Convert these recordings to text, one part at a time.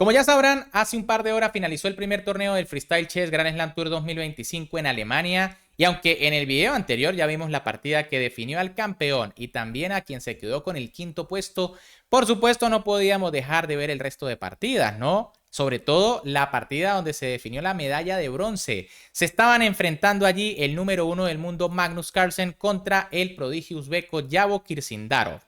Como ya sabrán, hace un par de horas finalizó el primer torneo del Freestyle Chess Grand Slam Tour 2025 en Alemania. Y aunque en el video anterior ya vimos la partida que definió al campeón y también a quien se quedó con el quinto puesto, por supuesto no podíamos dejar de ver el resto de partidas, ¿no? Sobre todo la partida donde se definió la medalla de bronce. Se estaban enfrentando allí el número 1 del mundo Magnus Carlsen contra el prodigio uzbeko Yavo Kirsindarov.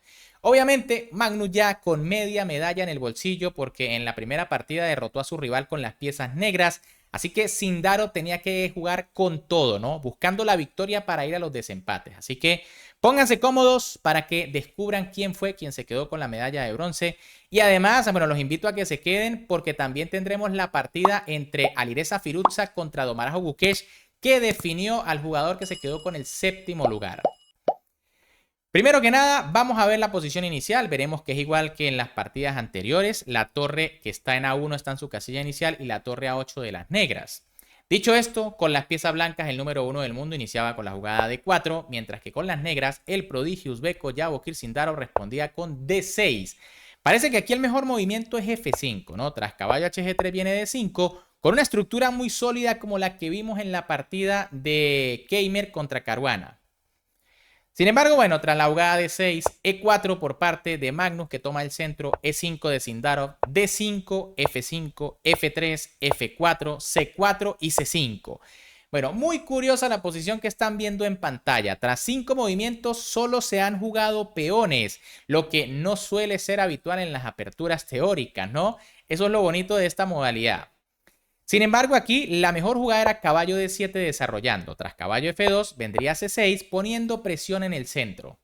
Obviamente, Magnus ya con media medalla en el bolsillo porque en la primera partida derrotó a su rival con las piezas negras. Así que Sindarov tenía que jugar con todo, ¿no? Buscando la victoria para ir a los desempates. Así que pónganse cómodos para que descubran quién fue quien se quedó con la medalla de bronce. Y además, bueno, los invito a que se queden porque también tendremos la partida entre Alireza Firuza contra Domarajo Gukesh, que definió al jugador que se quedó con el séptimo lugar. Primero que nada, vamos a ver la posición inicial. Veremos que es igual que en las partidas anteriores. La torre que está en A1 está en su casilla inicial y la torre A8 de las negras. Dicho esto, con las piezas blancas el número 1 del mundo iniciaba con la jugada D4, mientras que con las negras el prodigio uzbeko Yavo Kirsindarov respondía con D6. Parece que aquí el mejor movimiento es F5, ¿no? Tras caballo HG3 viene D5, con una estructura muy sólida como la que vimos en la partida de Keimer contra Caruana. Sin embargo, bueno, tras la jugada de 6, E4 por parte de Magnus que toma el centro, E5 de Sindarov, D5, F5, F3, F4, C4 y C5. Bueno, muy curiosa la posición que están viendo en pantalla. Tras 5 movimientos solo se han jugado peones, lo que no suele ser habitual en las aperturas teóricas, ¿no? Eso es lo bonito de esta modalidad. Sin embargo, aquí la mejor jugada era caballo D7 desarrollando. Tras caballo F2 vendría C6 poniendo presión en el centro.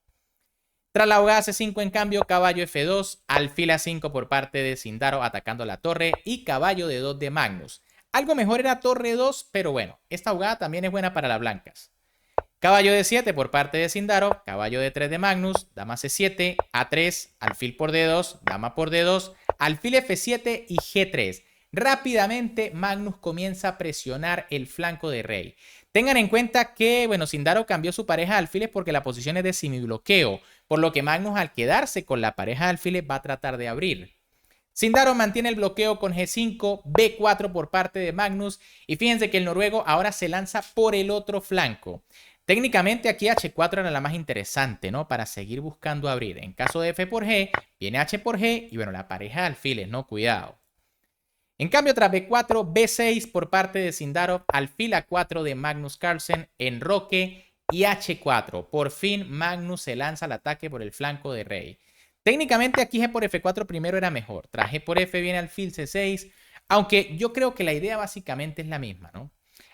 Tras la jugada C5, en cambio, caballo F2, alfil A5 por parte de Sindarov atacando la torre y caballo D2 de Magnus. Algo mejor era torre 2, pero bueno, esta jugada también es buena para las blancas. Caballo D7 por parte de Sindarov, caballo D3 de Magnus, dama C7, A3, alfil por D2, dama por D2, alfil F7 y G3. Rápidamente Magnus comienza a presionar el flanco de rey. Tengan en cuenta que, bueno, Sindarov cambió su pareja de alfiles porque la posición es de semibloqueo, por lo que Magnus al quedarse con la pareja de alfiles va a tratar de abrir. Sindarov mantiene el bloqueo con G5, B4 por parte de Magnus y fíjense que el noruego ahora se lanza por el otro flanco. Técnicamente aquí H4 era la más interesante, ¿no? Para seguir buscando abrir. En caso de F por G, viene H por G y bueno, la pareja de alfiles, ¿no? Cuidado. En cambio, tras B4, B6 por parte de Sindarov, alfil A4 de Magnus Carlsen, enroque y H4. Por fin Magnus se lanza al ataque por el flanco de rey. Técnicamente aquí G por F4 primero era mejor. Tras G por F viene alfil C6, aunque yo creo que la idea básicamente es la misma, ¿no?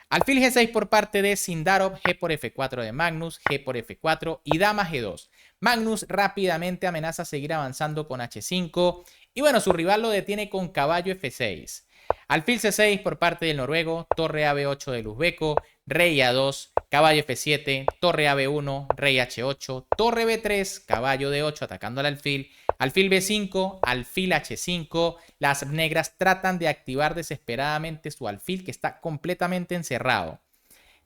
Alfil G6 por parte de Sindarov, G por F4 de Magnus, G por F4 y dama G2. Magnus rápidamente amenaza a seguir avanzando con H5 y bueno, su rival lo detiene con caballo F6. Alfil C6 por parte del noruego, torre AB8 del uzbeko, rey A2, caballo F7, torre AB1, rey H8, torre B3, caballo D8 atacando al alfil, alfil B5, alfil H5. Las negras tratan de activar desesperadamente su alfil que está completamente encerrado.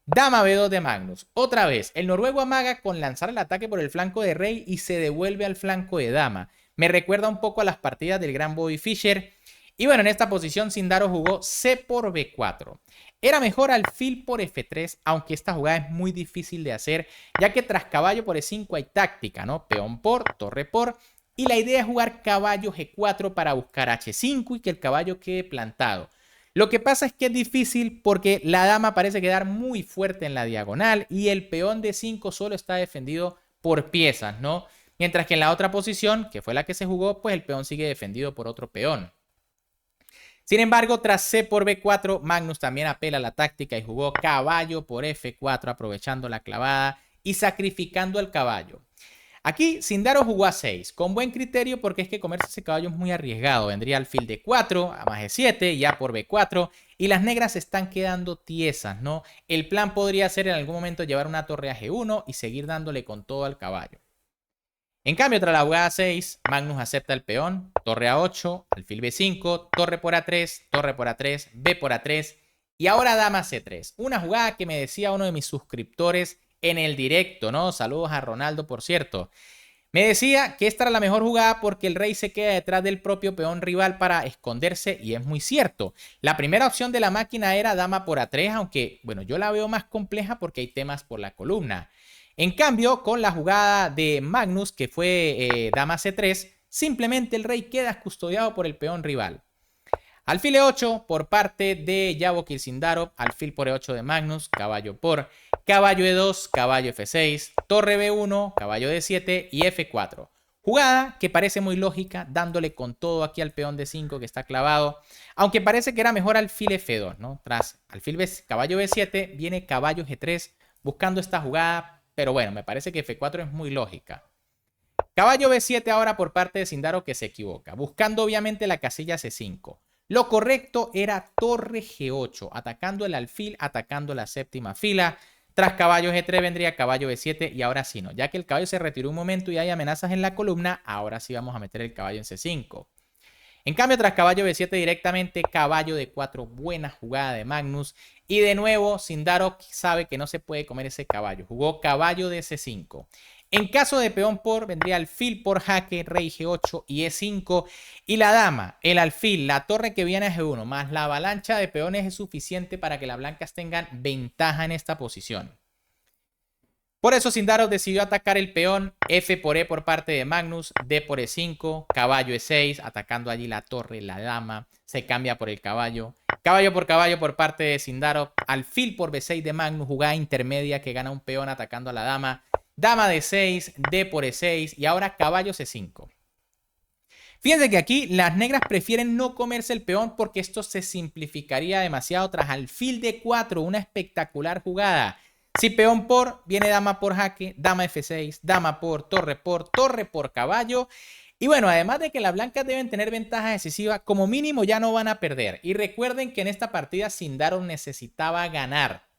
Dama B2 de Magnus. Otra vez, el noruego amaga con lanzar el ataque por el flanco de rey y se devuelve al flanco de dama. Me recuerda un poco a las partidas del gran Bobby Fischer. Y bueno, en esta posición Sindarov jugó C por B4. Era mejor alfil por F3, aunque esta jugada es muy difícil de hacer, ya que tras caballo por E5 hay táctica, ¿no? Peón por, torre por, y la idea es jugar caballo G4 para buscar H5 y que el caballo quede plantado. Lo que pasa es que es difícil porque la dama parece quedar muy fuerte en la diagonal y el peón de 5 solo está defendido por piezas, ¿no? Mientras que en la otra posición, que fue la que se jugó, pues el peón sigue defendido por otro peón. Sin embargo, tras C por B4, Magnus también apela a la táctica y jugó caballo por F4 aprovechando la clavada y sacrificando al caballo. Aquí Sindarov jugó a 6, con buen criterio porque es que comerse ese caballo es muy arriesgado. Vendría alfil D4, a más G7, ya por B4, y las negras están quedando tiesas, ¿no? El plan podría ser en algún momento llevar una torre a G1 y seguir dándole con todo al caballo. En cambio, tras la jugada 6, Magnus acepta el peón, torre A8, alfil B5, torre por A3, torre por A3, B por A3 y ahora dama C3. Una jugada que me decía uno de mis suscriptores en el directo, ¿no? Saludos a Ronaldo, por cierto. Me decía que esta era la mejor jugada porque el rey se queda detrás del propio peón rival para esconderse y es muy cierto. La primera opción de la máquina era dama por A3, aunque bueno, yo la veo más compleja porque hay temas por la columna. En cambio, con la jugada de Magnus, que fue dama C3, simplemente el rey queda custodiado por el peón rival. Alfil E8 por parte de Yavo Kirsindarov, alfil por E8 de Magnus, caballo por, caballo E2, caballo F6, torre B1, caballo D7 y F4. Jugada que parece muy lógica, dándole con todo aquí al peón D5 que está clavado, aunque parece que era mejor alfil F2, ¿no? Tras alfil B, caballo B7 viene caballo G3 buscando esta jugada, pero bueno, me parece que F4 es muy lógica. Caballo B7 ahora por parte de Sindarov que se equivoca, buscando obviamente la casilla C5. Lo correcto era torre G8, atacando el alfil, atacando la séptima fila. Tras caballo G3 vendría caballo B7 y ahora sí no. Ya que el caballo se retiró un momento y hay amenazas en la columna, ahora sí vamos a meter el caballo en C5. En cambio, tras caballo B7 directamente, caballo D4, buena jugada de Magnus. Y de nuevo, Sindarov sabe que no se puede comer ese caballo. Jugó caballo de C5. En caso de peón por, vendría alfil por jaque, rey G8 y E5. Y la dama, el alfil, la torre que viene a G1, más la avalancha de peones es suficiente para que las blancas tengan ventaja en esta posición. Por eso Sindarov decidió atacar el peón, F por E por parte de Magnus, D por E5, caballo E6, atacando allí la torre, la dama, se cambia por el caballo. Caballo por parte de Sindarov, alfil por B6 de Magnus, jugada intermedia que gana un peón atacando a la dama. Dama D6, D por E6 y ahora caballo C5. Fíjense que aquí las negras prefieren no comerse el peón porque esto se simplificaría demasiado tras alfil D4, una espectacular jugada. Si peón por, viene dama por jaque, dama F6, dama por, torre por caballo. Y bueno, además de que las blancas deben tener ventaja decisiva, como mínimo ya no van a perder. Y recuerden que en esta partida Sindarov necesitaba ganar.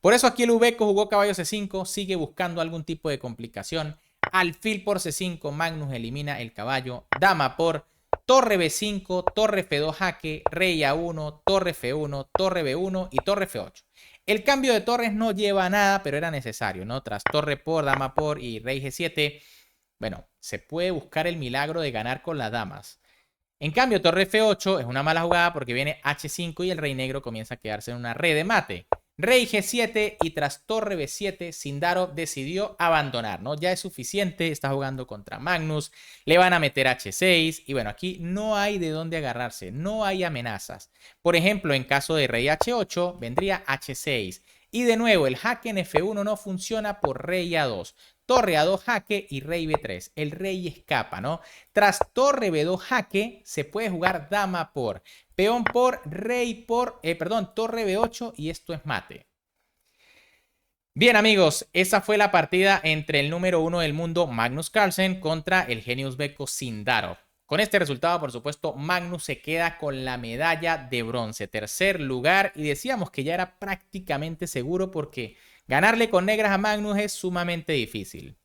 Por eso aquí el Ubeco jugó caballo C5, sigue buscando algún tipo de complicación. Alfil por C5, Magnus elimina el caballo. Dama por, torre B5, torre F2 jaque, rey A1, torre F1, torre B1 y torre F8. El cambio de torres no lleva a nada, pero era necesario, ¿no? Tras torre por, dama por y rey G7, bueno, se puede buscar el milagro de ganar con las damas. En cambio, torre F8 es una mala jugada porque viene H5 y el rey negro comienza a quedarse en una red de mate. Rey G7 y tras torre B7, Sindarov decidió abandonar, ¿no? Ya es suficiente, está jugando contra Magnus, le van a meter H6 y bueno, aquí no hay de dónde agarrarse, no hay amenazas. Por ejemplo, en caso de rey H8, vendría H6 y de nuevo el jaque en F1 no funciona por rey A2. Torre A2 jaque y rey B3. El rey escapa, ¿no? Tras torre B2 jaque se puede jugar dama por, peón por, rey por, torre B8 y esto es mate. Bien amigos, esa fue la partida entre el número 1 del mundo Magnus Carlsen contra el genio uzbeco Sindarov. Con este resultado, por supuesto, Magnus se queda con la medalla de bronce, tercer lugar, y decíamos que ya era prácticamente seguro porque ganarle con negras a Magnus es sumamente difícil.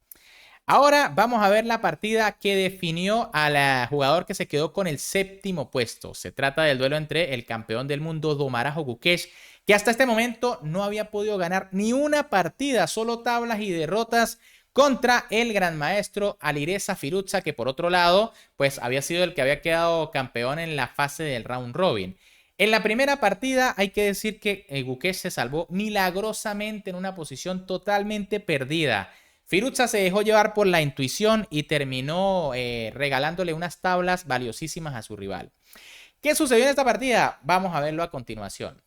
Ahora vamos a ver la partida que definió al jugador que se quedó con el séptimo puesto. Se trata del duelo entre el campeón del mundo Domarajo Gukesh, que hasta este momento no había podido ganar ni una partida, solo tablas y derrotas, contra el gran maestro Alireza Firouzja, que por otro lado, pues había sido el que había quedado campeón en la fase del round robin. En la primera partida hay que decir que Gukesh se salvó milagrosamente en una posición totalmente perdida. Firouzja se dejó llevar por la intuición y terminó regalándole unas tablas valiosísimas a su rival. ¿Qué sucedió en esta partida? Vamos a verlo a continuación.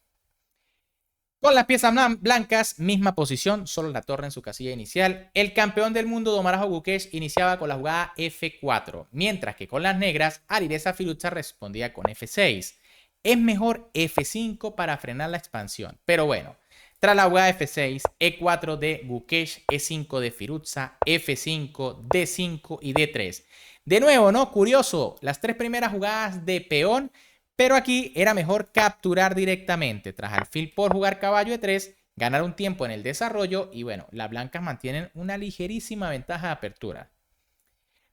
Con las piezas blancas, misma posición, solo la torre en su casilla inicial. El campeón del mundo, Domarajo Gukesh, iniciaba con la jugada F4, mientras que con las negras, Alireza Firouzja respondía con F6. Es mejor F5 para frenar la expansión, pero bueno. Tras la jugada F6, E4 de Gukesh, E5 de Firouzja, F5, D5 y D3. De nuevo, ¿no? Curioso, las tres primeras jugadas de peón, pero aquí era mejor capturar directamente. Tras alfil por jugar caballo E3, ganar un tiempo en el desarrollo y bueno, las blancas mantienen una ligerísima ventaja de apertura.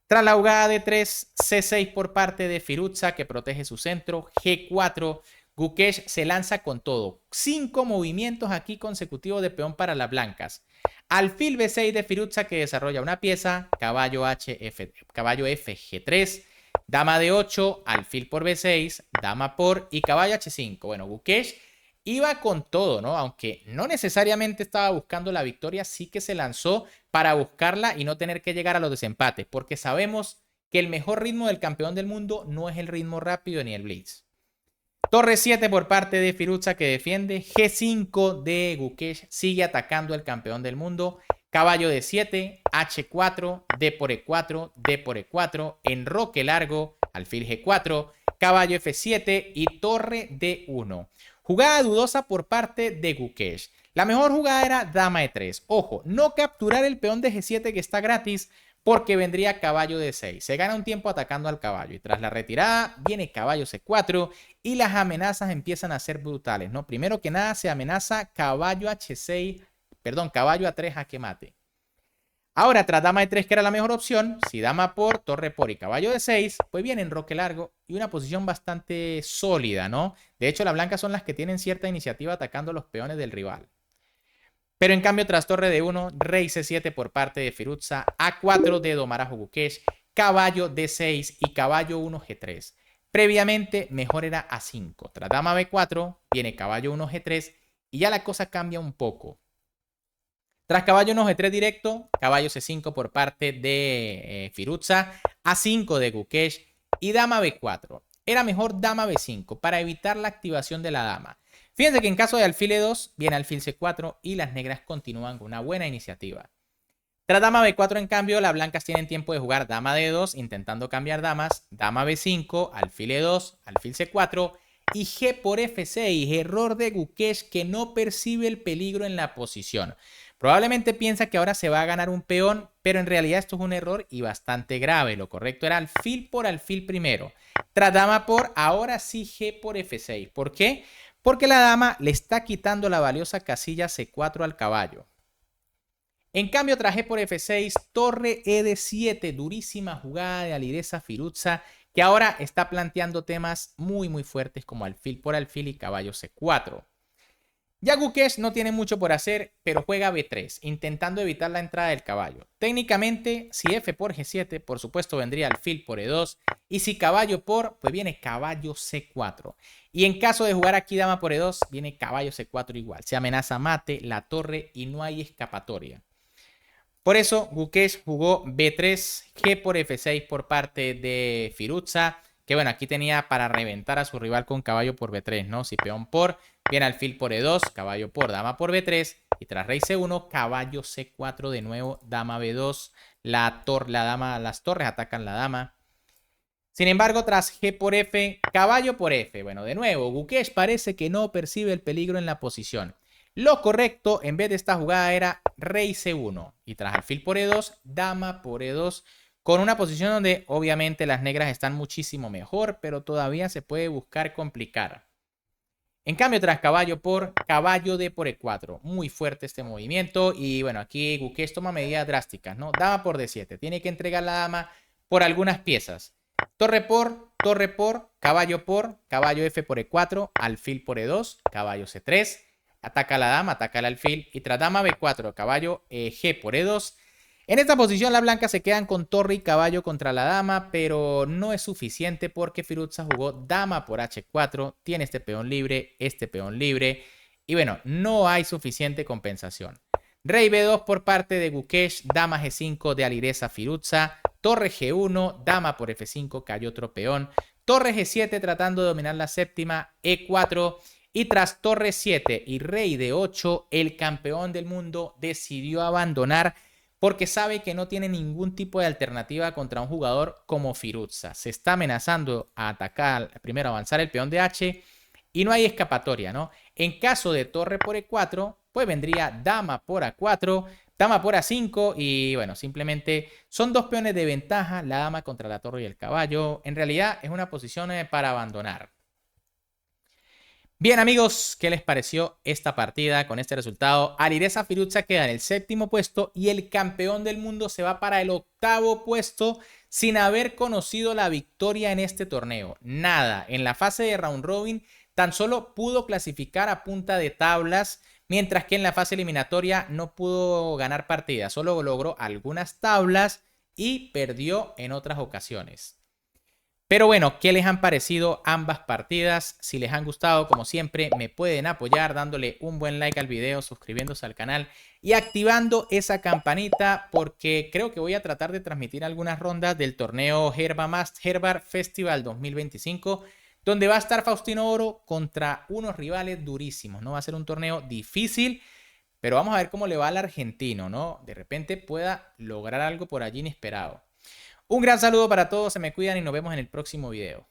Tras la jugada D3, C6 por parte de Firouzja que protege su centro, G4, Gukesh se lanza con todo. 5 movimientos aquí consecutivos de peón para las blancas. Alfil B6 de Firouzja que desarrolla una pieza. Caballo caballo F G3. Dama D8, alfil por B6, dama por y caballo H5. Bueno, Gukesh iba con todo, ¿no? Aunque no necesariamente estaba buscando la victoria, sí que se lanzó para buscarla y no tener que llegar a los desempates, porque sabemos que el mejor ritmo del campeón del mundo no es el ritmo rápido ni el blitz. Torre 7 por parte de Firouzja que defiende. G5 de Gukesh sigue atacando al campeón del mundo. Caballo D7, H4, D por E4, D por E4, enroque largo, alfil G4, caballo F7 y torre D1. Jugada dudosa por parte de Gukesh. La mejor jugada era dama E3. Ojo, no capturar el peón de G7 que está gratis porque vendría caballo D6. Se gana un tiempo atacando al caballo y tras la retirada viene caballo C4 y las amenazas empiezan a ser brutales, ¿no? Primero que nada se amenaza caballo H6, perdón, caballo A3 a que mate. Ahora, tras dama E3, que era la mejor opción, si dama por, torre por y caballo D6, pues viene enroque largo y una posición bastante sólida, ¿no? De hecho, las blancas son las que tienen cierta iniciativa atacando los peones del rival. Pero en cambio, tras torre D1, rey C7 por parte de Firouzja, A4 de Domarajo Gukesh, caballo D6 y caballo 1 G3. Previamente, mejor era A5. Tras dama B4, viene caballo 1 G3 y ya la cosa cambia un poco. Tras caballo 1 G3 directo, caballo C5 por parte de Firouzja, A5 de Gukesh y dama B4. Era mejor dama B5 para evitar la activación de la dama. Fíjense que en caso de alfil E2, viene alfil C4 y las negras continúan con una buena iniciativa. Tras dama B4, en cambio, las blancas tienen tiempo de jugar dama D2, intentando cambiar damas, dama B5, alfil E2, alfil C4 y G por F6. Error de Gukesh que no percibe el peligro en la posición. Probablemente piensa que ahora se va a ganar un peón, pero en realidad esto es un error y bastante grave. Lo correcto era alfil por alfil primero. Tras dama por, ahora sí G por F6. ¿Por qué? Porque la dama le está quitando la valiosa casilla C4 al caballo. En cambio, tras G por F6, torre ED7, durísima jugada de Alireza Firouzja, que ahora está planteando temas muy fuertes como alfil por alfil y caballo C4. Ya Gukesh no tiene mucho por hacer, pero juega B3, intentando evitar la entrada del caballo. Técnicamente, si F por G7, por supuesto vendría alfil por E2, y si caballo por, pues viene caballo C4. Y en caso de jugar aquí dama por E2, viene caballo C4 igual. Se amenaza mate, la torre y no hay escapatoria. Por eso Gukesh jugó B3, G por F6 por parte de Firouzja, que bueno, aquí tenía para reventar a su rival con caballo por B3, ¿no? Si peón por, viene alfil por E2, caballo por, dama por B3, y tras rey C1, caballo C4 de nuevo, dama B2, las torres atacan la dama. Sin embargo, tras G por F, caballo por F, bueno, de nuevo, Gukesh parece que no percibe el peligro en la posición. Lo correcto, en vez de esta jugada, era rey C1, y tras alfil por E2, dama por E2, con una posición donde obviamente las negras están muchísimo mejor, pero todavía se puede buscar complicar. En cambio, tras caballo por, caballo D por E4. Muy fuerte este movimiento. Y bueno, aquí Gukesh toma medidas drásticas, ¿no? Dama por D7. Tiene que entregar la dama por algunas piezas. Torre por, caballo F por E4, alfil por E2, caballo C3. Ataca a la dama, ataca al alfil. Y tras dama B4, caballo G por E2. En esta posición las blancas se quedan con torre y caballo contra la dama, pero no es suficiente porque Firouzja jugó dama por H4, tiene este peón libre, y bueno, no hay suficiente compensación. Rey B2 por parte de Gukesh, dama G5 de Alireza Firouzja, torre G1, dama por F5, cayó otro peón, torre G7 tratando de dominar la séptima, E4, y tras torre 7 y rey D8, el campeón del mundo decidió abandonar porque sabe que no tiene ningún tipo de alternativa contra un jugador como Firouzja. Se está amenazando a atacar, primero avanzar el peón de H y no hay escapatoria, ¿no? En caso de torre por E4, pues vendría dama por A4, dama por A5 y bueno, simplemente son dos peones de ventaja, la dama contra la torre y el caballo. En realidad es una posición para abandonar. Bien amigos, ¿qué les pareció esta partida con este resultado? Alireza Firouzja queda en el 7º puesto y el campeón del mundo se va para el 8º puesto sin haber conocido la victoria en este torneo. Nada, en la fase de round robin tan solo pudo clasificar a punta de tablas, mientras que en la fase eliminatoria no pudo ganar partidas, solo logró algunas tablas y perdió en otras ocasiones. Pero bueno, ¿qué les han parecido ambas partidas? Si les han gustado, como siempre, me pueden apoyar dándole un buen like al video, suscribiéndose al canal y activando esa campanita, porque creo que voy a tratar de transmitir algunas rondas del torneo Herbar Festival 2025, donde va a estar Faustino Oro contra unos rivales durísimos, ¿no? Va a ser un torneo difícil, pero vamos a ver cómo le va al argentino, ¿no? De repente pueda lograr algo por allí inesperado. Un gran saludo para todos, se me cuidan y nos vemos en el próximo video.